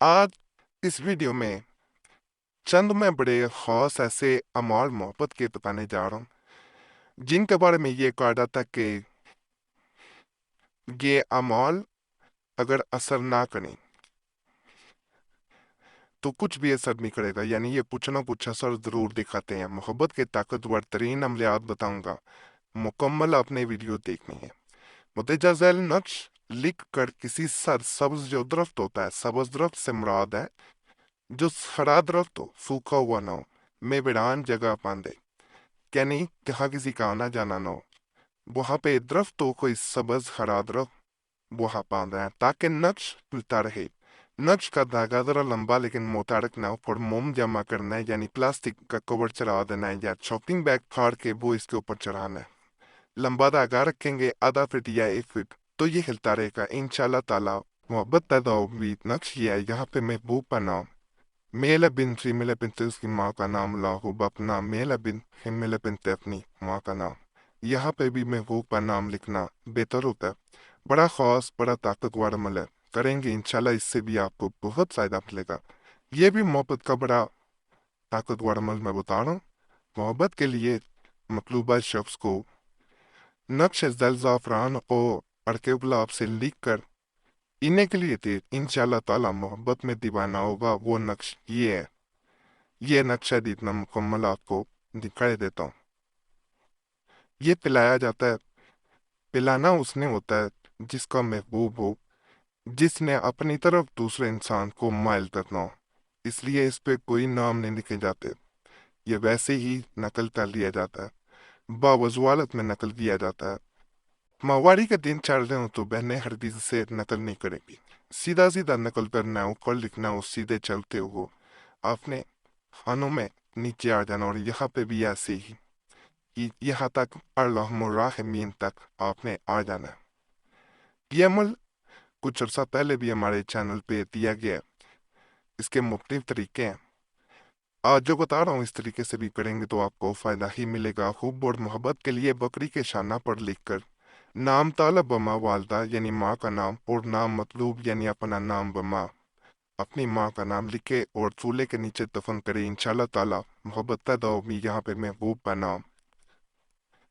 آج اس ویڈیو میں چند میں بڑے خاص ایسے اعمال محبت کے بتانے جا رہا ہوں جن کے بارے میں یہ کہا جاتا ہے کہ یہ اعمال اگر اثر نہ کریں تو کچھ بھی اثر نہیں کرے گا، یعنی یہ کچھ نہ کچھ اثر ضرور دکھاتے ہیں۔ محبت کے طاقتور ترین عملیات بتاؤں گا، مکمل اپنے ویڈیو دیکھنی ہے۔ مندرجہ ذیل نقش لکھ کر کسی سبز جو درخت ہوتا ہے، سبز درخت سے مراد ہے جو ہرا درخت ہو، سوکھا ہوا نہ ہو، میں ویران جگہ باندھے، یعنی جہاں کسی کا آنا جانا نہ ہو، وہاں پہ درخت ہو، کوئی سبز ہرا درخت وہاں باندھا ہے تاکہ نقش کھلتا رہے۔ نقش کا دھاگا ذرا لمبا لیکن موٹا رکھنا، اوپر موم جمع کرنا ہے، یعنی پلاسٹک کا کور چڑھا دینا ہے یا شاپنگ بیگ پھاڑ کے وہ اس کے اوپر چڑھانا ہے۔ لمبا دھاگا رکھیں گے، آدھا فٹ یا 1 فٹ، تو یہ ہلتا رہے گا انشاءاللہ تعالی۔ محبت پیدا ہوگی۔ نقش یہ ہے، یہاں پہ محبوب کا نام، میل بن فیمیل بن اس کی ماں کا نام، لاہوب اپنا میل بن فیمیل بن اپنی ماں کا نام، یہاں پہ بھی محبوب کا نام لکھنا بہتر ہوتا ہے۔ بڑا خاص، بڑا طاقتور عمل ہے، کریں گے انشاءاللہ اس سے بھی آپ کو بہت فائدہ ملے گا۔ یہ بھی محبت کا بڑا طاقتور عمل میں بتا رہا ہوں۔ محبت کے لیے مطلوبہ شخص کو نقش ذیل زعفران کو اڑکے گلاب سے لکھ کر انہیں کے لیے تھے، انشاءاللہ تعالی محبت میں دیوانہ ہوگا۔ وہ نقش یہ ہے، یہ نقشہ اتنا مکمل آپ کو دکھائی دیتا ہوں۔ یہ پلایا جاتا ہے، پلانا اس نے ہوتا ہے جس کا محبوب ہو، جس نے اپنی طرف دوسرے انسان کو مائل کرنا ہو، اس لیے اس پہ کوئی نام نہیں لکھے جاتے، یہ ویسے ہی نقل کر لیا جاتا ہے، باوضوالت میں نقل کیا جاتا ہے۔ ماہواری کے دن چل رہے ہوں تو بہنیں ہرگز سے نقل نہیں کریں گی، سیدھا سیدھا نقل کرنا ہے، اوپر لکھنا ہو سیدھے چلتے ہو، آپ نے خانوں میں نیچے آ جانا، اور یہاں پہ بھی ایسے ہی یہاں تک ارحم الراحمین تک آپ نے آ جانا ہے۔ یہ عمل کچھ عرصہ پہلے بھی ہمارے چینل پہ دیا گیا ہے، اس کے مختلف طریقے ہیں، آج جو بتا رہا ہوں اس طریقے سے بھی کریں گے تو آپ کو فائدہ ہی ملے گا۔ خوب اور محبت کے لیے بکری کے شانہ پر لکھ کر نام طالب بما والدہ یعنی ماں کا نام، اور نام مطلوب یعنی اپنا نام بما اپنی ماں کا نام لکھے اور چولہے کے نیچے دفن کرے، انشاءاللہ تعالی محبت پیدا ہوگی۔ یہاں پہ محبوب کا نام،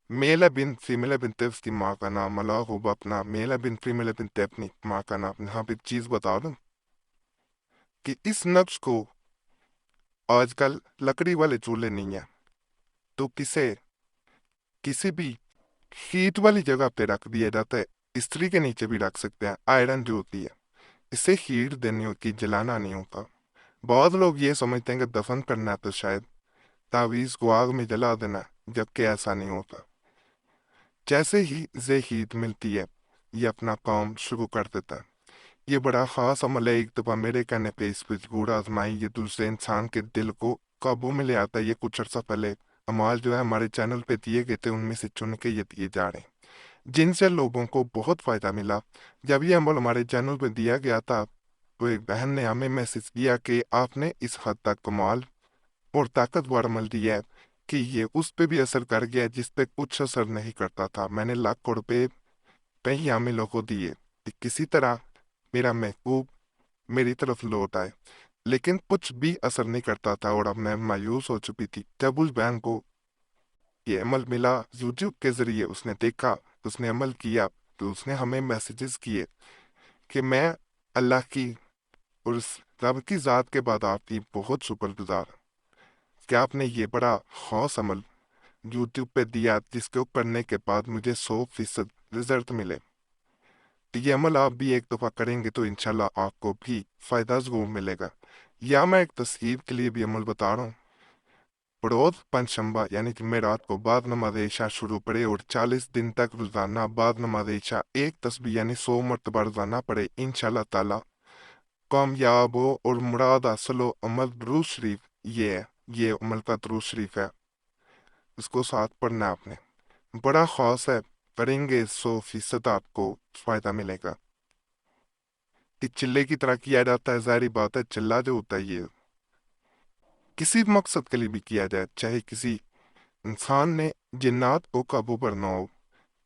میل بن فیمیل بن اس کی ماں کا نام، اللہ اپنا میل بن فیمیل بن اپنی ماں کا نام۔ یہاں پہ چیز بتا دوں کہ اس نقش کو آج کل لکڑی والے چولہے نہیں ہیں تو کسی بھی ہیٹ والی جگہ پہ رکھ دیا جاتا ہے، استری کے نیچے بھی رکھ سکتے ہیں۔ آئرن جو ہوتی ہے اسے ہیٹ دینی ہوتی، جلانا نہیں ہوتا۔ بہت لوگ یہ سمجھتے ہیں کہ دفن کرنا ہے تو شاید تعویذ کو آگ میں جلا دینا، جبکہ ایسا نہیں ہوتا۔ جیسے ہی اسے ہیٹ ملتی ہے یہ اپنا کام شروع کر دیتا ہے۔ یہ بڑا خاص عمل ہے، ایک دفعہ میرے کہنے پہ اس پہ ضرور آزمائی، یہ دوسرے انسان کے دل کو قابو میں لے آتا ہے۔ یہ کچھ عرصہ پہلے اعمال جو ہے ہمارے چینل پہ دیے گئے تھے، ان میں سے چن کے یہ دیے جا رہے ہیں جن سے لوگوں کو بہت فائدہ ملا۔ جب یہ عمل ہمارے چینل پہ دیا گیا تھا تو ایک بہن نے ہمیں میسج کیا کہ آپ نے اس حد تک کمال اور طاقتور عمل دیا ہے کہ یہ اس پہ بھی اثر کر گیا جس پہ کچھ اثر نہیں کرتا تھا۔ میں نے لاکھوں روپے کئی عاملوں کو دیے کہ کسی طرح میرا محبوب میری طرف لوٹ آئے، لیکن کچھ بھی اثر نہیں کرتا تھا، اور اب میں مایوس ہو چکی تھی۔ جب اس بہن کو یہ عمل ملا یوٹیوب کے ذریعے، اس نے دیکھا، اس نے عمل کیا، تو اس نے ہمیں میسیجز کیے کہ میں اللہ کی اور اس رب کی ذات کے بعد آپ کی بہت شکر گزار ہوں کہ آپ نے یہ بڑا خاص عمل یوٹیوب پہ دیا جس کو کرنے کے بعد مجھے 100% رزلٹ ملے۔ یہ عمل آپ بھی ایک دفعہ کریں گے تو انشاءاللہ آپ کو بھی فائدہ ضرور ملے گا۔ یا میں ایک تصحیح کے لیے بھی عمل بتا رہا ہوں، پڑوس پنجشنبہ یعنی جمعرات کو بعد نماز عشاء شروع پڑے اور 40 دن تک روزانہ بعد نماز عشاء ایک تسبیح یعنی 100 مرتبہ روزانہ پڑھے، انشاءاللہ تعالی کامیاب ہو اور مراد حاصل ہو۔ عمل درود شریف یہ ہے، یہ عمل کا درود شریف ہے، اس کو ساتھ پڑھنا ہے آپ نے، بڑا خاص ہے، کریں گے 100% آپ کو فائدہ ملے گا۔ کہ چلے کی طرح کیا جاتا ہے، ظاہری بات ہے چلہ جو ہوتا ہے یہ کسی مقصد کے لیے بھی کیا جائے، چاہے کسی انسان نے جنات کو قابو کرنا ہو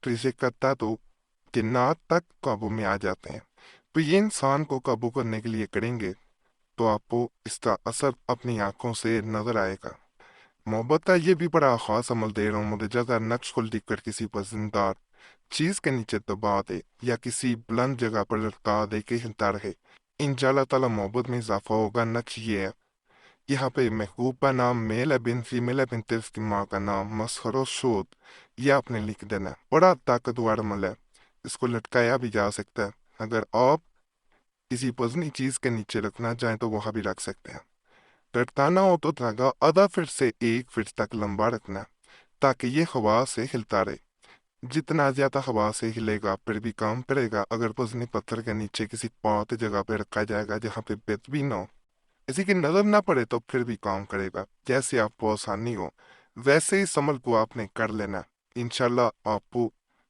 تو اسے کرتا تو جنات تک قابو میں آ جاتے ہیں، تو یہ انسان کو قابو کرنے کے لیے کریں گے تو آپ کو اس کا اثر اپنی آنکھوں سے نظر آئے گا۔ محبت کا یہ بھی بڑا خاص عمل دے رہا ہوں، مندرجہ نقش کو لکھ کر کسی پسندیدہ چیز کے نیچے دبا دے یا کسی بلند جگہ پر لٹکا دے کہ ہلتا رہے، انشاءاللہ تعالیٰ محبت میں اضافہ ہوگا۔ نقش یہ ہے، یہاں پہ محبوب کا نام میل ہے، بن فیمیل ہے، بنت اس کی ماں کا نام مسخر و شود، یہ آپ نے لکھ دینا ہے۔ بڑا طاقتور عمل ہے، اس کو لٹکایا بھی جا سکتا ہے۔ اگر آپ کسی وزنی چیز کے نیچے رکھنا چاہیں تو وہاں بھی رکھ سکتے ہیں۔ لٹکانا ہو تو دھاگا آدھا فٹ سے 1 فٹ تک لمبا رکھنا ہے تاکہ یہ ہوا سے ہلتا رہے۔ جتنا زیادہ ہوا سے ہلے گا پھر بھی کام کرے گا۔ اگر وزنی پتھر کے نیچے کسی پاک جگہ پہ رکھا جائے گا جہاں پہ بت بھی نہ ہو، کسی کی نظر نہ پڑے، تو پھر بھی کام کرے گا۔ جیسے آپ کو آسانی ہو ویسے اس عمل کو آپ نے کر لینا ہے، انشاءاللہ آپ کو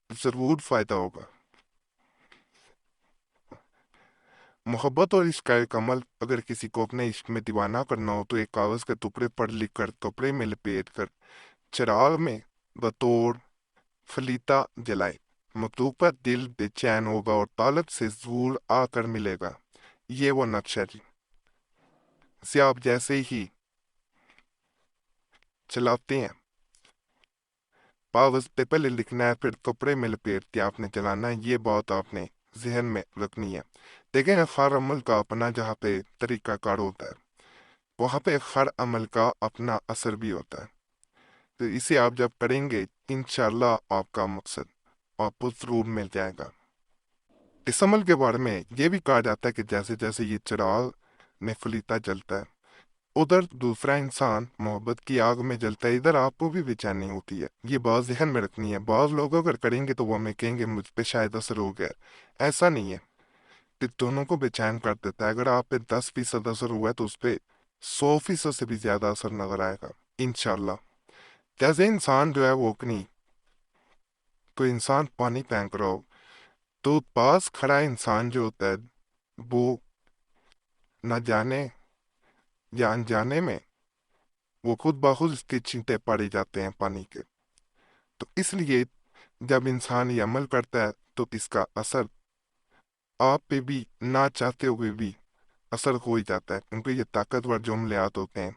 ضرور فائدہ ہوگا۔ محبت اور عشق کا ایک عمل، اگر کسی کو اپنے عشق میں دیوانہ کرنا ہو تو ایک کاغذ کے ٹکڑے پر لکھ کر کپڑے میں لپیٹ کر چراغ میں بطور فلیتا جلائے، مطلوب پر دل بے چین ہوگا اور طالب سے ضرور آ کر ملے گا۔ یہ وہ نقش ہے جی، اسے آپ جیسے ہی چلاتے ہیں، کاغذ پہ پہلے لکھنا ہے پھر کپڑے میں لپیٹ کے آپ نے چلانا ہے۔ یہ بات آپ نے ذہن میں رکھنی ہے۔ دیکھیں ہر عمل کا اپنا جہاں پہ طریقہ کار ہوتا ہے، وہاں پہ ہر عمل کا اپنا اثر بھی ہوتا ہے۔ تو اسے آپ جب کریں گے انشاءاللہ آپ کا مقصد آپ کو ضرور مل جائے گا۔ اس عمل کے بارے میں یہ بھی کہا جاتا ہے کہ جیسے جیسے یہ چراغ میں فلیتا جلتا ہے، ادھر دوسرا انسان محبت کی آگ میں جلتا ہے، ادھر آپ کو بھی بے چینی ہوتی ہے۔ یہ بات ذہن میں رکھنی ہے۔ بعض لوگ اگر کریں گے تو وہ ہمیں کہیں گے مجھ پہ شاید اثر ہو گیا، ایسا نہیں ہے، کہ دونوں کو بے چین کر دیتا ہے۔ اگر آپ پہ 10% اثر ہوا ہے تو اس پہ 100% سے بھی زیادہ اثر نظر آئے گا انشاءاللہ۔ جیسے انسان جو ہے وہ اپنی کوئی انسان پانی پھینک رہا ہو تو پاس کھڑا انسان جو ہوتا ہے وہ نہ جانے یا انجانے میں وہ خود بخود اس کے چھینٹے پڑے جاتے ہیں پانی کے۔ تو اس لیے جب انسان یہ عمل کرتا ہے تو اس کا اثر آپ پہ بھی نہ چاہتے ہوئے بھی اثر ہو ہی جاتا ہے، کیونکہ یہ طاقتور جملیات ہوتے ہیں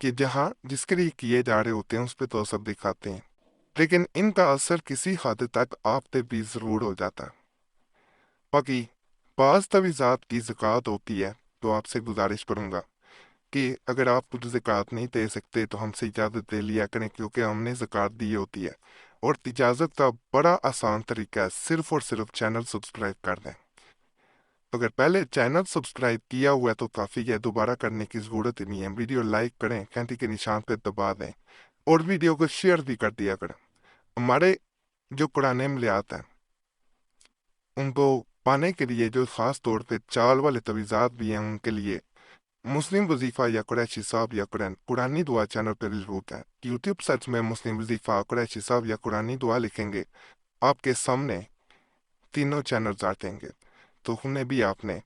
کہ جہاں جس کے لیے کیے جا رہے ہوتے ہیں اس پہ تو اثر دکھاتے ہیں، لیکن ان کا اثر کسی حد تک آپ پہ بھی ضرور ہو جاتا ہے۔ باقی بعض تویزات کی زکوٰۃ ہوتی ہے، تو آپ سے گزارش کروں گا کہ اگر آپ کچھ زکوٰۃ نہیں دے سکتے تو ہم سے اجازت دے لیا کریں، کیونکہ ہم نے زکوٰۃ دی ہوتی ہے۔ اور اجازت کا بڑا آسان طریقہ ہے، صرف اور صرف چینل سبسکرائب کر دیں۔ اگر پہلے چینل سبسکرائب کیا ہوا ہے تو کافی ہے، دوبارہ کرنے کی ضرورت نہیں ہے۔ ویڈیو لائک کریں، گھنٹی کے نشان پہ دبا دیں اور ویڈیو کو شیئر بھی کر دیا کریں۔ ہمارے جو قرآن عملیات ہیں ان کو پانے کے لیے جو خاص طور پہ چال والے تویزات بھی ہیں، ان کے لیے مسلم وظیفہ یا قریشی صاحب یا قرآنی دعا چینل پہ ضرورت ہے۔ یوٹیوب سرچ میں مسلم وظیفہ قریشی صاحب یا قرآنی دعا لکھیں گے، آپ کے سامنے تینوں چینلز آ جائیں گے، تو انہیں بھی آپ نے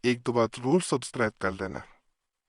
ایک دو بار ضرور سبسکرائب کر لینا۔